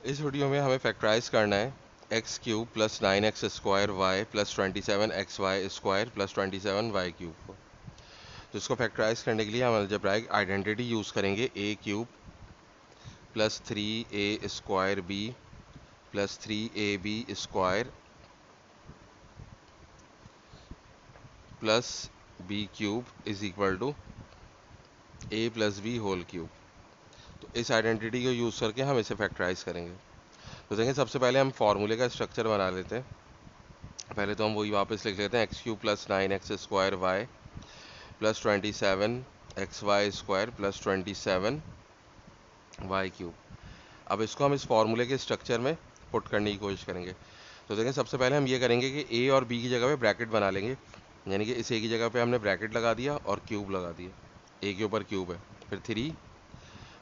इस वीडियो में हमें फैक्टराइज करना है x cube plus 9x² y plus 27xy² plus 27y³ को। तो इसको फैक्टराइज करने के लिए हम अलजेब्राइक आइडेंटिटी यूज़ करेंगे a cube plus 3a² plus 3ab² plus b³ is equal to a plus b whole cube. तो इस आइडेंटिटी को यूज़ करके हम इसे फैक्टराइज करेंगे। तो देखिए सबसे पहले हम फार्मूले का स्ट्रक्चर बना लेते हैं। पहले तो हम वही वापस लिख लेते हैं x cube plus 9x² y plus 27xy² plus 27y³। अब इसको हम इस फार्मूले के स्ट्रक्चर में पुट करने की कोशिश करेंगे। तो देखिए सबसे पहले हम ये करेंगे कि ए और बी की जगह पे ब्रैकेट बना लेंगे, यानी कि इस ए की जगह पे हमने ब्रैकेट लगा दिया और क्यूब लगा दिया। ए के ऊपर क्यूब है, फिर 3,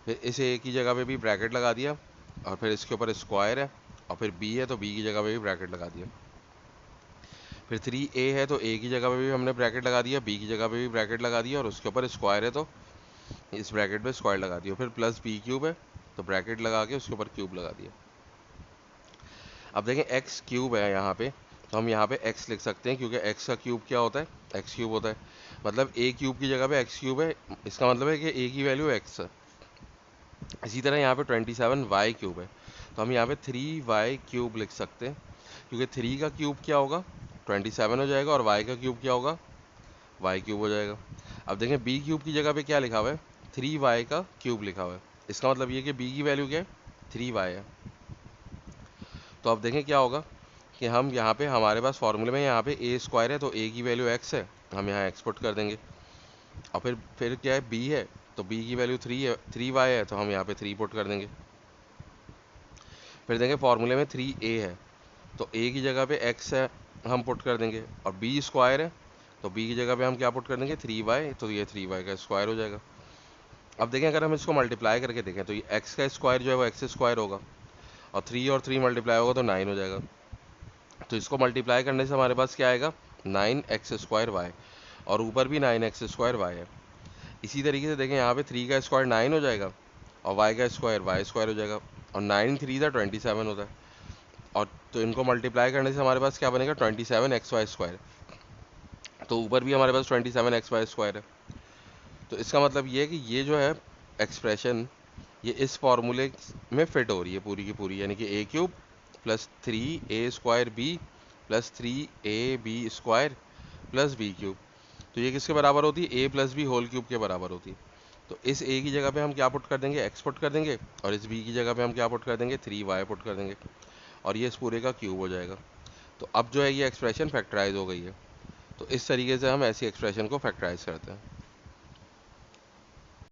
फिर इस ए की जगह पे भी ब्रैकेट लगा दिया और फिर इसके ऊपर स्क्वायर है, और फिर बी है तो बी की जगह पे भी ब्रैकेट लगा दिया। फिर 3a है तो a की जगह पे भी हमने ब्रैकेट लगा दिया, b की जगह पे भी ब्रैकेट लगा दिया और उसके ऊपर स्क्वायर है तो इस ब्रैकेट पे स्क्वायर लगा दिया। फिर प्लस b³ है तो ब्रैकेट लगा के उसके ऊपर क्यूब लगा दिया। अब देखें x³ है यहाँ पे, तो हम यहाँ पे x लिख सकते हैं क्योंकि x का क्यूब क्या होता है, x³ होता है। मतलब a³ की जगह पे x³ है, इसका मतलब है कि a की वैल्यू x है। इसी तरह यहाँ पे 27y³ है, तो हम यहाँ पे 3y³ लिख सकते हैं क्योंकि 3 का क्यूब क्या होगा 27 हो जाएगा और y का क्यूब क्या होगा y³ हो जाएगा। अब देखें b³ की जगह पे क्या लिखा हुआ है 3y का क्यूब लिखा हुआ है, इसका मतलब ये कि b की वैल्यू क्या है 3y है। तो अब देखें क्या होगा कि हम यहाँ पे हमारे पास फॉर्मूले में यहाँ पे a² है तो a की वैल्यू x है, हम यहाँ एक्सपोर्ट कर देंगे। और फिर क्या है b है तो b की वैल्यू 3y है तो हम यहाँ पे 3 पुट कर देंगे। फिर देखें फॉर्मूले में 3a है तो a की जगह पे x है हम पुट कर देंगे, और b² है तो b की जगह पे हम क्या पुट कर देंगे 3y, तो ये 3y का स्क्वायर हो जाएगा। अब देखें अगर हम इसको मल्टीप्लाई करके देखें तो ये x का स्क्वायर जो है वो x² होगा, और 3 और 3 मल्टीप्लाई होगा तो 9 हो जाएगा। तो इसको मल्टीप्लाई करने से हमारे पास क्या आएगा 9x²y, और ऊपर भी 9x² है। इसी तरीके से देखें यहाँ पे 3 का स्क्वायर 9 हो जाएगा और y का स्क्वायर y² हो जाएगा, और 9 3 था 27 होता है। और तो इनको मल्टीप्लाई करने से हमारे पास क्या बनेगा 27xy²। तो ऊपर भी हमारे पास 27xy² है। तो इसका मतलब ये है कि ये जो है एक्सप्रेशन ये इस फॉर्मूले में फिट हो रही है पूरी की पूरी, यानी कि a³ plus 3a² b plus 3ab² plus b³। तो ये किसके बराबर होती है a plus b whole cube के बराबर होती है। तो इस a की जगह पे हम क्या पुट कर देंगे x पुट कर देंगे, और इस b की जगह पे हम क्या पुट कर देंगे 3y पुट कर देंगे, और ये इस पूरे का क्यूब हो जाएगा। तो अब जो है ये एक्सप्रेशन फैक्टराइज हो गई है। तो इस तरीके से हम ऐसी एक्सप्रेशन को फैक्टराइज करते हैं।